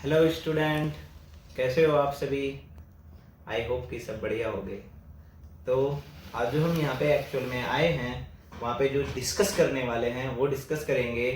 Hello student, कैसे हो आप सभी। आई होप कि सब बढ़िया होंगे। तो आज जो हम यहाँ पे एक्चुअल में आए हैं, वहाँ पे जो डिस्कस करने वाले हैं वो डिस्कस करेंगे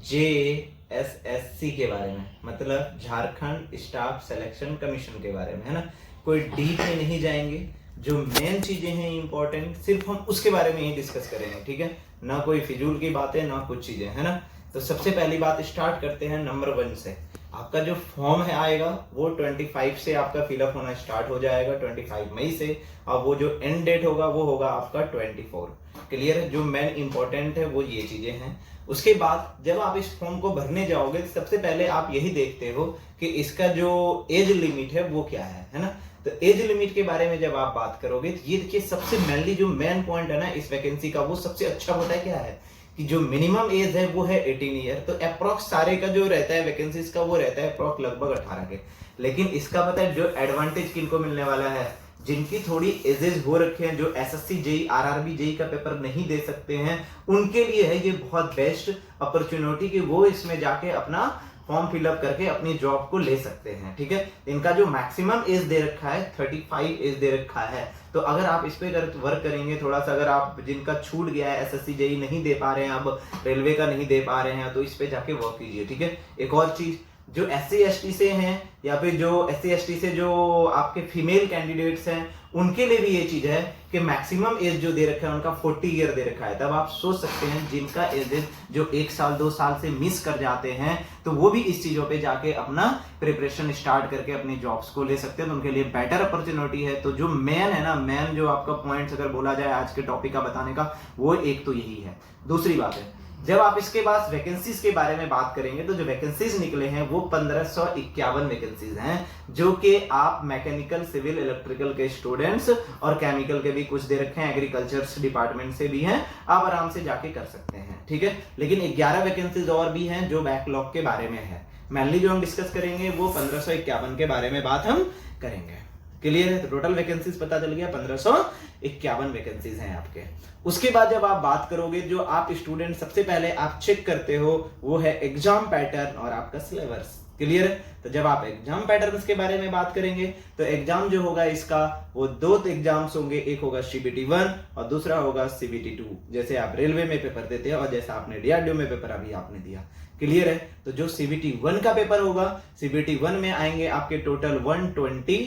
JSSC के बारे में, मतलब झारखंड स्टाफ सिलेक्शन कमीशन के बारे में, है ना। कोई डीप में नहीं जाएंगे, जो मेन चीजें हैं इंपॉर्टेंट सिर्फ हम उसके बारे में ही डिस्कस करेंगे, ठीक है ना। कोई फिजूल की बातें ना कुछ चीजें, है ना। तो सबसे पहली बात स्टार्ट करते हैं नंबर 1 से। आपका जो फॉर्म है आएगा वो 25 से आपका फिलअप होना स्टार्ट हो जाएगा, 25 मई से। अब वो जो एंड डेट होगा वो होगा आपका 24। क्लियर है। जो मेन इंपॉर्टेंट है वो ये चीजें हैं। उसके बाद जब आप इस फॉर्म को भरने जाओगे तो सबसे पहले आप यही देखते हो कि इसका जो एज लिमिट है वो क्या है ना। तो एज लिमिट के बारे में जब आप बात करोगे तो ये देखिए, सबसे मेनली जो मेन पॉइंट है ना इस वैकेंसी का, वो सबसे अच्छा होता है क्या है कि जो मिनिमम एज है वो है 18 ईयर। तो अप्रोक्स सारे का जो रहता है वैकेंसीज का वो रहता है अप्रोक्स लगभग 18 के। लेकिन इसका पता है जो एडवांटेज किनको मिलने वाला है, जिनकी थोड़ी एजेस हो रखे हैं, जो एसएससी जेई आरआरबी जेई का पेपर नहीं दे सकते हैं, उनके लिए है ये बहुत बेस्ट अपॉर्चुनिटी कि वो इसमें जाके अपना फॉर्म फिलअप करके अपनी जॉब को ले सकते हैं। ठीक है, इनका जो मैक्सिमम एज दे रखा है 35 एज दे रखा है। तो अगर आप इस पे वर्क करेंगे थोड़ा सा, अगर आप जिनका छूट गया है एसएससी जेई नहीं दे पा रहे हैं, अब रेलवे का नहीं दे पा रहे हैं, तो इस पे जाके वर्क कीजिए। ठीक है, एक और चीज, जो SC ST से हैं या फिर जो SC ST से जो आपके फीमेल कैंडिडेट्स हैं, उनके लिए भी ये चीज है कि मैक्सिमम एज जो दे रखा है उनका 40 ईयर दे रखा है। तब आप सोच सकते हैं जिनका एज जो 1 साल 2 साल से मिस कर जाते हैं, तो वो भी इस चीजों पे जाके अपना प्रिपरेशन स्टार्ट करके अपनी जॉब्स को ले सकते हैं। तो उनके लिए बेटर अपॉर्चुनिटी है। तो जो मेन है ना, मेन जो आपका पॉइंट्स अगर बोला जाए आज के टॉपिक का बताने का, वो एक तो यही है। दूसरी बात है, जब आप इसके बाद वैकेंसीज के बारे में बात करेंगे तो जो वैकेंसीज निकले हैं वो 1551 वैकेंसीज हैं, जो कि आप मैकेनिकल सिविल इलेक्ट्रिकल के स्टूडेंट्स और केमिकल के भी कुछ दे रखे हैं, एग्रीकल्चर डिपार्टमेंट से भी हैं, आप आराम से जाके कर सकते हैं। ठीक है, लेकिन 11 वैकेंसीज और भी हैं जो बैकलॉग के बारे में है। मेनली जो हम डिस्कस करेंगे वो 1551 के बारे में बात हम करेंगे। क्लियर है। तो टोटल वैकेंसीज पता चल गया 1551 वैकेंसीज हैं आपके। उसके बाद जब आप बात करोगे, जो आप स्टूडेंट सबसे पहले आप चेक करते हो वो है एग्जाम पैटर्न और आपका सिलेबस। क्लियर है। तो जब आप एग्जाम पैटर्न्स के बारे में बात करेंगे तो एग्जाम जो होगा इसका वो 2 एग्जाम्स होंगे, एक होगा CBT 1 और दूसरा होगा CBT 2। जैसे आप रेलवे में पेपर देते हैं और जैसा आपने DRDO में पेपर अभी आपने दिया। क्लियर है। तो जो CBT 1 का पेपर होगा, CBT 1 में आएंगे आपके टोटल 120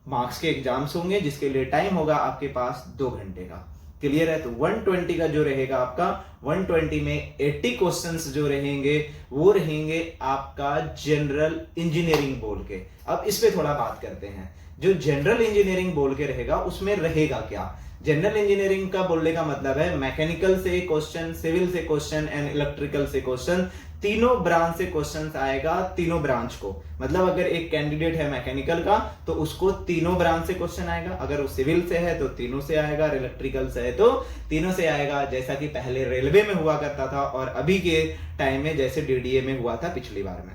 मार्क्स के एग्जाम्स होंगे, जिसके लिए टाइम होगा आपके पास 2 घंटे का। क्लियर है। तो 120 का जो रहेगा आपका, 120 में 80 क्वेश्चंस जो रहेंगे वो रहेंगे आपका जनरल इंजीनियरिंग बोल के। अब इस पे थोड़ा बात करते हैं। जो जनरल इंजीनियरिंग बोल के रहेगा उसमें रहेगा क्या। जनरल इंजीनियरिंग का बोलने का मतलब है मैकेनिकल से क्वेश्चन, सिविल से क्वेश्चन एंड इलेक्ट्रिकल से क्वेश्चन, तीनों ब्रांच से क्वेश्चंस आएगा, तीनों ब्रांच को। मतलब अगर एक कैंडिडेट है मैकेनिकल का तो उसको तीनों ब्रांच से क्वेश्चन आएगा, अगर वो सिविल से है तो तीनों से आएगा, इलेक्ट्रिकल से है तो तीनों से आएगा, जैसा कि पहले रेलवे में हुआ करता था और अभी के टाइम में जैसे DDA में हुआ था पिछली बार में।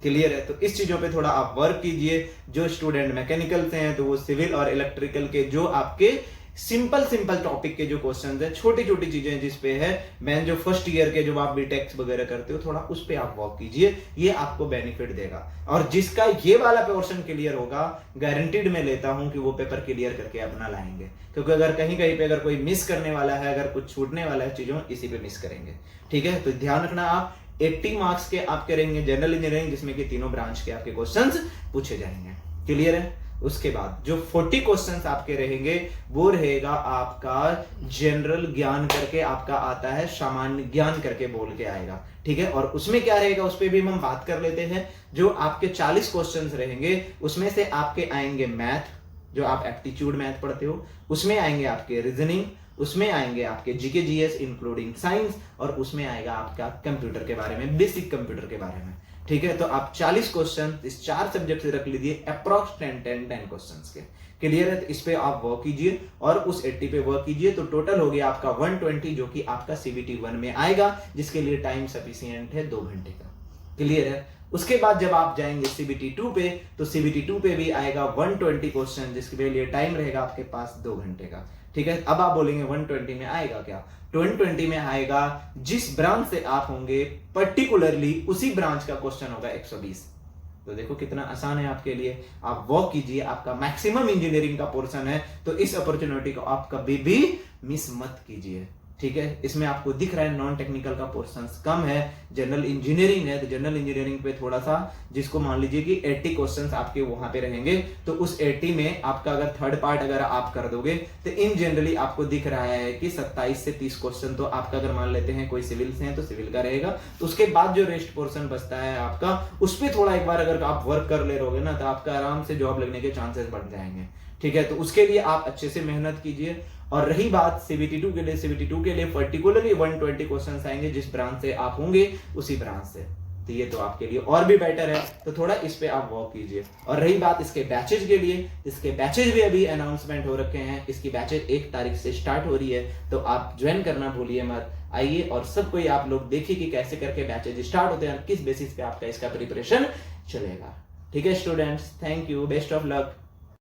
क्लियर है। तो इस चीजों पे थोड़ा आप वर्क कीजिए। जो स्टूडेंट मैकेनिकल से हैं तो वो सिविल और इलेक्ट्रिकल के जो आपके सिंपल टॉपिक के जो क्वेश्चंस हैं, छोटी छोटी चीजें जिसपे है, मैं जो फर्स्ट ईयर के जो आप बीटेक्स वगैरह करते हो थोड़ा उस पे आप वर्क कीजिए, ये आपको बेनिफिट देगा। और जिसका ये वाला पोर्शन क्लियर होगा, गारंटीड मैं लेता हूं कि वो पेपर क्लियर करके अपना लाएंगे। क्योंकि अगर कहीं कहीं पे अगर कोई मिस करने वाला है, अगर कुछ छूटने वाला है चीजों, इसी पे मिस करेंगे। ठीक है, तो ध्यान रखना, आप 80 मार्क्स के आप करेंगे जनरल इंजीनियरिंग, जिसमें कि तीनों ब्रांच के आपके क्वेश्चंस पूछे जाएंगे। क्लियर है। उसके बाद जो 40 क्वेश्चंस आपके रहेंगे वो रहेगा आपका जनरल ज्ञान करके, आपका आता है सामान्य ज्ञान करके बोल के आएगा। ठीक है, और उसमें क्या रहेगा उस पे भी हम बात कर लेते हैं। जो आपके 40 क्वेश्चंस रहेंगे उसमें से आपके आएंगे मैथ, जो आप एप्टीट्यूड मैथ पढ़ते हो, उसमें आएंगे आपके रीजनिंग, उसमें आएंगे आपके GK GS इंक्लूडिंग साइंस, और उसमें आएगा आपका कंप्यूटर के बारे में, बेसिक कंप्यूटर के बारे में। ठीक है, तो आप 40 क्वेश्चन इस 4 सब्जेक्ट से रख लीजिए, अप्रॉक्स 10 क्वेश्चंस के। क्लियर है। तो इस पे आप वर्क कीजिए और उस 80 पे वर्क कीजिए, तो टोटल हो गया आपका 120, जो कि आपका CBT 1 में आएगा, जिसके लिए टाइम सफिशिएंट है 2 घंटे का। क्लियर है। उसके बाद जब आप जाएंगे CBT 2 पे, तो CBT 2 पे भी आएगा 120 क्वेश्चन, जिसके लिए टाइम रहेगा आपके पास 2 घंटे का। ठीक है, अब आप बोलेंगे 120 में आएगा क्या। 120 में आएगा जिस ब्रांच से आप होंगे पर्टिकुलरली उसी ब्रांच का क्वेश्चन होगा 120। तो देखो कितना आसान है आपके लिए, आप वो कीजिए, आपका मैक्सिमम इंजीनियरिंग का पोर्शन है, तो इस अपॉर्चुनिटी को आप कभी भी मिस मत कीजिए, ठीक है। इसमें आपको दिख रहा है नॉन टेक्निकल का पोर्शन कम है, जनरल इंजीनियरिंग है, तो जनरल इंजीनियरिंग पे थोड़ा सा, जिसको मान लीजिए कि 80 क्वेश्चंस आपके वहां पे रहेंगे, तो उस 80 में आपका अगर थर्ड पार्ट अगर आप कर दोगे तो इन जनरली आपको दिख रहा है कि 27 से 30 क्वेश्चन तो आपका, अगर मान लेते हैं कोई सिविल से है तो सिविल का रहेगा, तो उसके बाद जो रेस्ट पोर्शन बचता है आपका, उस पर थोड़ा एक बार अगर आप वर्क कर ले रहोगे ना, तो आपका आराम से जॉब लगने के चांसेस बढ़ जाएंगे, ठीक है। तो उसके लिए आप अच्छे से मेहनत कीजिए। और रही बात CBT2 के लिए, CBT2 के लिए पर्टिकुलरली 120 क्वेश्चंस आएंगे, जिस ब्रांच से आप होंगे उसी ब्रांच से, तो ये तो आपके लिए और भी बेटर है, तो थोड़ा इस पे आप वर्क कीजिए। और रही बात इसके बैचेज के लिए, इसके बैचेज भी अभी अनाउंसमेंट हो रखे हैं, इसकी बैचेज 1 तारीख से स्टार्ट हो रही है, तो आप ज्वाइन करना भूलिए मत। आइए और सब कोई आप लोग देखिए कि कैसे करके बैचेज स्टार्ट होते हैं, किस बेसिस पे आपका इसका प्रिपरेशन चलेगा, ठीक है students. Thank you, best of luck.